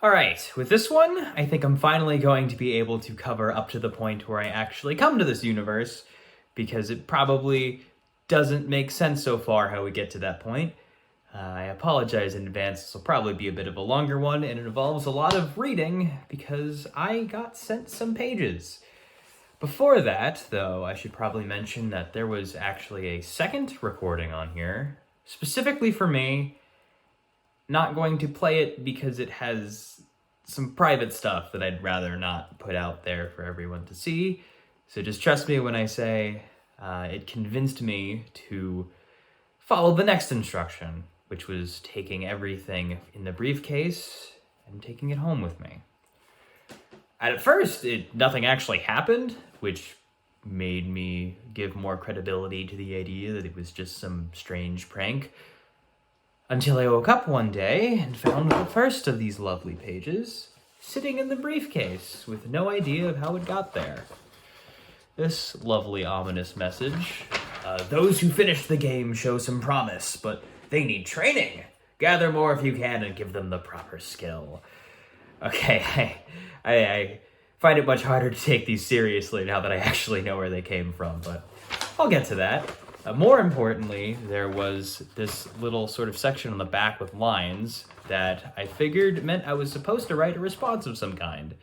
All right, with this one, I think I'm finally going to be able to cover up to the point where I actually come to this universe, because it probably doesn't make sense so far how we get to that point. I apologize in advance, this will probably be a bit of a longer one, and it involves a lot of reading, because I got sent some pages. Before that, though, I should probably mention that there was actually a second recording on here, specifically for me. Not going to play it because it has some private stuff that I'd rather not put out there for everyone to see. So just trust me when I say it convinced me to follow the next instruction, which was taking everything in the briefcase and taking it home with me. At first, nothing actually happened, which made me give more credibility to the idea that it was just some strange prank. Until I woke up one day and found the first of these lovely pages sitting in the briefcase with no idea of how it got there. This lovely ominous message. Those who finish the game show some promise, but they need training. Gather more if you can and give them the proper skill. Okay, I find it much harder to take these seriously now that I actually know where they came from, but I'll get to that. More importantly, there was this little sort of section on the back with lines that I figured meant I was supposed to write a response of some kind.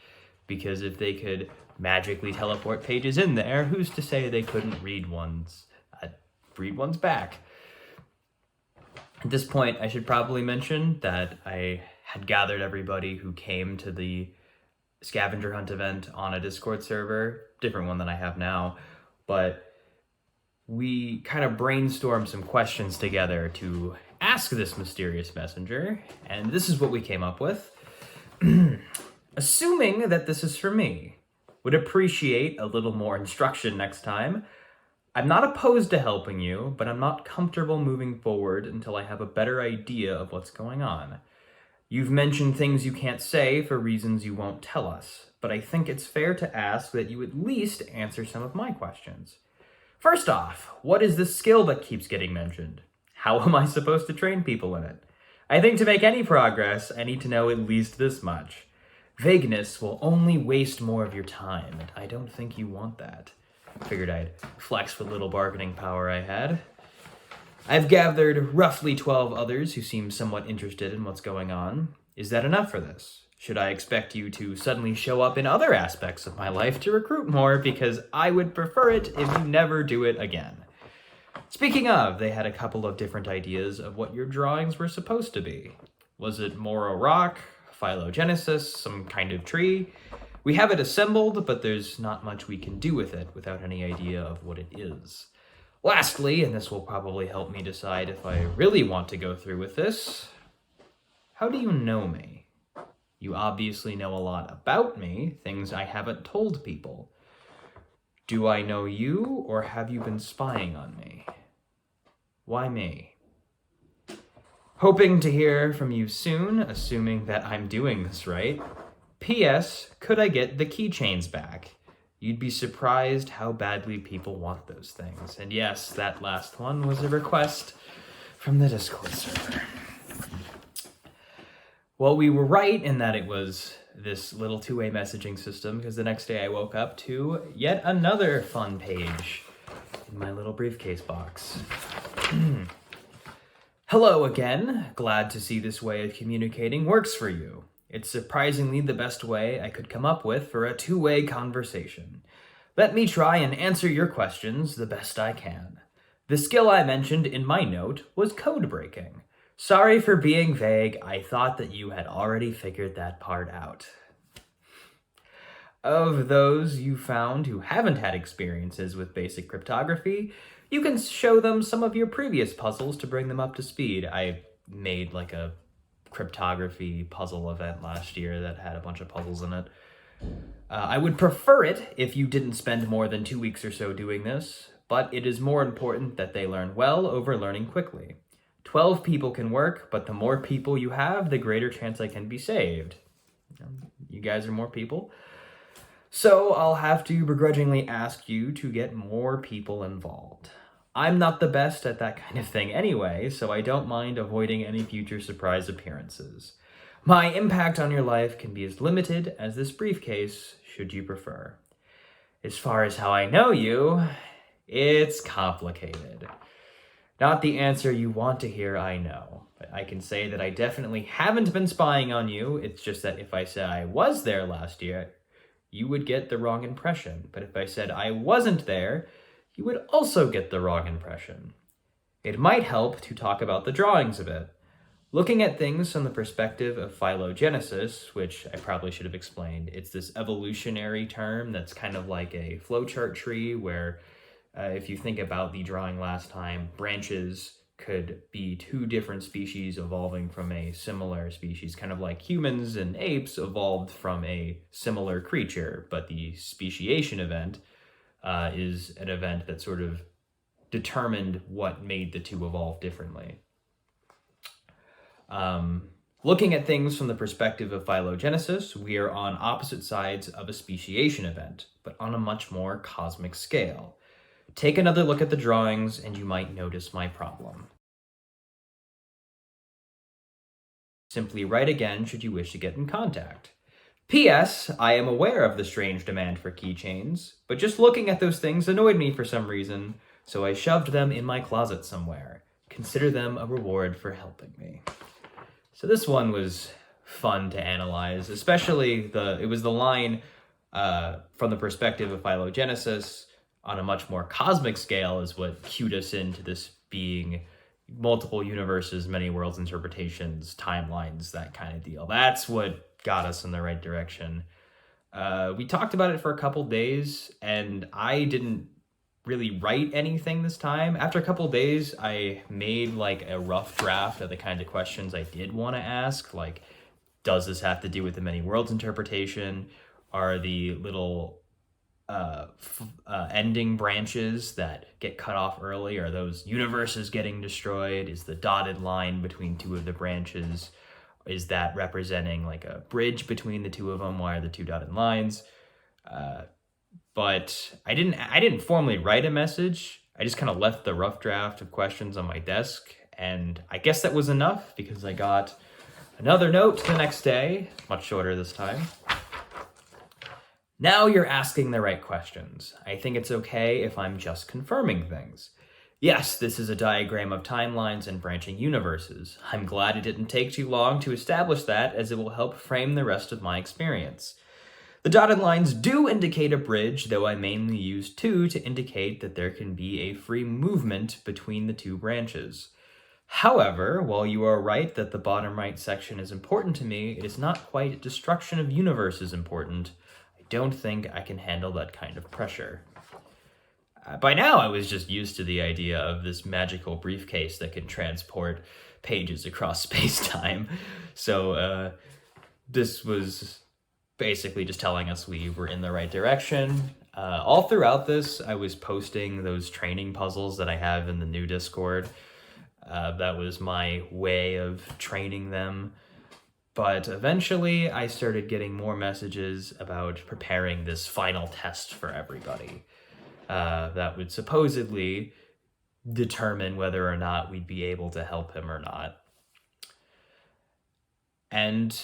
Because if they could magically teleport pages in there, who's to say they couldn't read one's back? At this point, I should probably mention that I had gathered everybody who came to the scavenger hunt event on a Discord server, different one than I have now, but we kind of brainstormed some questions together to ask this mysterious messenger, and this is what we came up with. Assuming that this is for me, would appreciate a little more instruction next time. I'm not opposed to helping you, but I'm not comfortable moving forward until I have a better idea of what's going on. You've mentioned things you can't say for reasons you won't tell us, but I think it's fair to ask that you at least answer some of my questions. First off, what is this skill that keeps getting mentioned? How am I supposed to train people in it? I think to make any progress, I need to know at least this much. Vagueness will only waste more of your time, and I don't think you want that. Figured I'd flex what little bargaining power I had. I've gathered roughly 12 others who seem somewhat interested in what's going on. Is that enough for this? Should I expect you to suddenly show up in other aspects of my life to recruit more, because I would prefer it if you never do it again? Speaking of, they had a couple of different ideas of what your drawings were supposed to be. Was it more a rock, phylogenesis, some kind of tree? We have it assembled, but there's not much we can do with it without any idea of what it is. Lastly, and this will probably help me decide if I really want to go through with this, how do you know me? You obviously know a lot about me, things I haven't told people. Do I know you, or have you been spying on me? Why me? Hoping to hear from you soon, assuming that I'm doing this right. P.S. Could I get the keychains back? You'd be surprised how badly people want those things. And yes, that last one was a request from the Discord server. Well, we were right in that it was this little two-way messaging system, because the next day I woke up to yet another fun page in my little briefcase box. Hello again. Glad to see this way of communicating works for you. It's surprisingly the best way I could come up with for a two-way conversation. Let me try and answer your questions the best I can. The skill I mentioned in my note was code breaking. Sorry for being vague, I thought that you had already figured that part out. Of those you found who haven't had experiences with basic cryptography, you can show them some of your previous puzzles to bring them up to speed. I made like a cryptography puzzle event last year that had a bunch of puzzles in it. I would prefer it if you didn't spend more than 2 weeks or so doing this, but it is more important that they learn well over learning quickly. 12 people can work, but the more people you have, the greater chance I can be saved. You guys are more people. So I'll have to begrudgingly ask you to get more people involved. I'm not the best at that kind of thing anyway, so I don't mind avoiding any future surprise appearances. My impact on your life can be as limited as this briefcase, should you prefer. As far as how I know you, it's complicated. Not the answer you want to hear, I know. But I can say that I definitely haven't been spying on you. It's just that if I said I was there last year, you would get the wrong impression. But if I said I wasn't there, you would also get the wrong impression. It might help to talk about the drawings a bit. Looking at things from the perspective of phylogenesis, which I probably should have explained, it's this evolutionary term that's kind of like a flowchart tree where if you think about the drawing last time, branches could be two different species evolving from a similar species, kind of like humans and apes evolved from a similar creature, but the speciation event is an event that sort of determined what made the two evolve differently. Looking at things from the perspective of phylogenesis, we are on opposite sides of a speciation event, but on a much more cosmic scale. Take another look at the drawings and you might notice my problem. Simply write again should you wish to get in contact. P.S. I am aware of the strange demand for keychains, but just looking at those things annoyed me for some reason, so I shoved them in my closet somewhere. Consider them a reward for helping me. So this one was fun to analyze, especially it was the line from the perspective of phylogenesis on a much more cosmic scale is what cued us into this being multiple universes, many worlds interpretations, timelines, that kind of deal. That's what got us in the right direction. We talked about it for a couple days, and I didn't really write anything this time. After a couple days, I made like a rough draft of the kind of questions I did want to ask, like, does this have to do with the many worlds interpretation? Are the little ending branches that get cut off early, are those universes getting destroyed? Is the dotted line between two of the branches, is that representing like a bridge between the two of them? Why are the two dotted lines? But I didn't formally write a message. I just kind of left the rough draft of questions on my desk, and I guess that was enough because I got another note the next day, much shorter this time. Now you're asking the right questions. I think it's okay if I'm just confirming things. Yes, this is a diagram of timelines and branching universes. I'm glad it didn't take too long to establish that, as it will help frame the rest of my experience. The dotted lines do indicate a bridge, though I mainly use two to indicate that there can be a free movement between the two branches. However, while you are right that the bottom right section is important to me, it is not quite destruction of universes important. I don't think I can handle that kind of pressure. By now, I was just used to the idea of this magical briefcase that can transport pages across space-time. So this was basically just telling us we were in the right direction. All throughout this, I was posting those training puzzles that I have in the new Discord. That was my way of training them. But eventually, I started getting more messages about preparing this final test for everybody. That would supposedly determine whether or not we'd be able to help him or not. And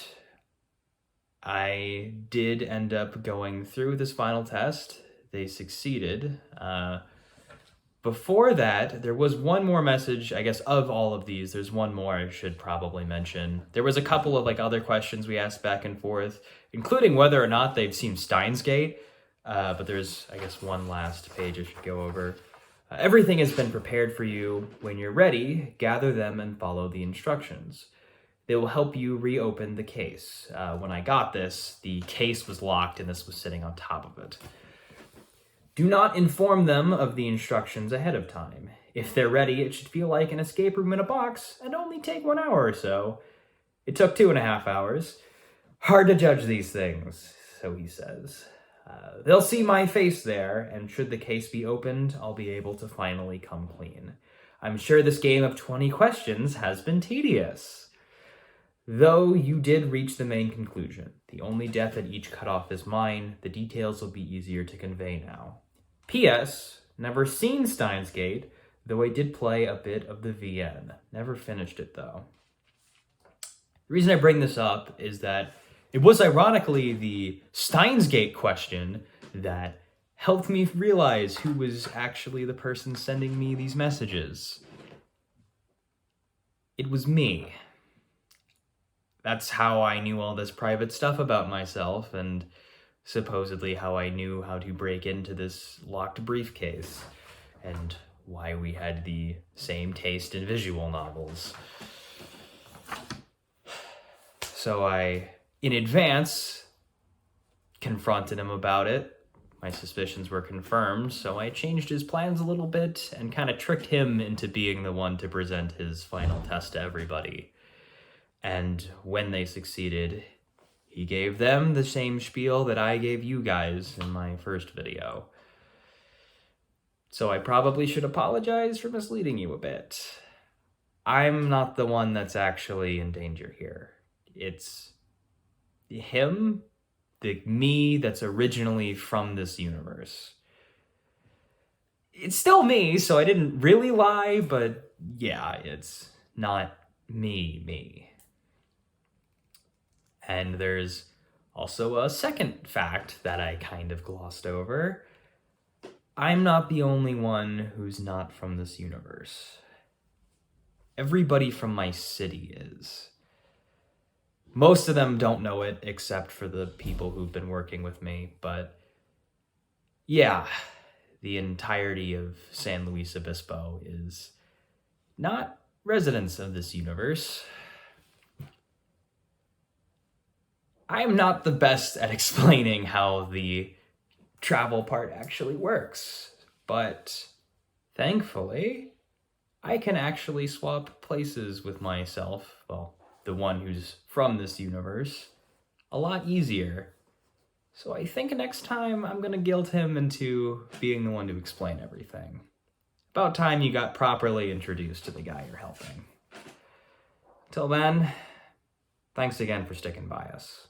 I did end up going through this final test. They succeeded. Before that, there was one more message, I guess, of all of these. There's one more I should probably mention. There was a couple of other questions we asked back and forth, including whether or not they've seen Steins Gate. But there's, I guess, one last page I should go over. Everything has been prepared for you. When you're ready, gather them and follow the instructions. They will help you reopen the case. When I got this, the case was locked and this was sitting on top of it. Do not inform them of the instructions ahead of time. If they're ready, it should feel like an escape room in a box and only take 1 hour or so. It took 2.5 hours. Hard to judge these things, so he says. They'll see my face there, and should the case be opened, I'll be able to finally come clean. I'm sure this game of 20 questions has been tedious. Though you did reach the main conclusion. The only death at each cutoff is mine. The details will be easier to convey now. P.S. Never seen Steins Gate, though I did play a bit of the VN. Never finished it, though. The reason I bring this up is that it was ironically the Steins Gate question that helped me realize who was actually the person sending me these messages. It was me. That's how I knew all this private stuff about myself, and supposedly how I knew how to break into this locked briefcase, and why we had the same taste in visual novels. So I, in advance, confronted him about it. My suspicions were confirmed, so I changed his plans a little bit and kind of tricked him into being the one to present his final test to everybody. And when they succeeded, he gave them the same spiel that I gave you guys in my first video. So I probably should apologize for misleading you a bit. I'm not the one that's actually in danger here. It's him, the me that's originally from this universe. It's still me, so I didn't really lie, but yeah, it's not me. And there's also a second fact that I kind of glossed over. I'm not the only one who's not from this universe. Everybody from my city is. Most of them don't know it, except for the people who've been working with me, but yeah, the entirety of San Luis Obispo is not residents of this universe. I'm not the best at explaining how the travel part actually works, but thankfully, I can actually swap places with myself, well, the one who's from this universe, a lot easier. So I think next time I'm gonna guilt him into being the one to explain everything. About time you got properly introduced to the guy you're helping. Till then, thanks again for sticking by us.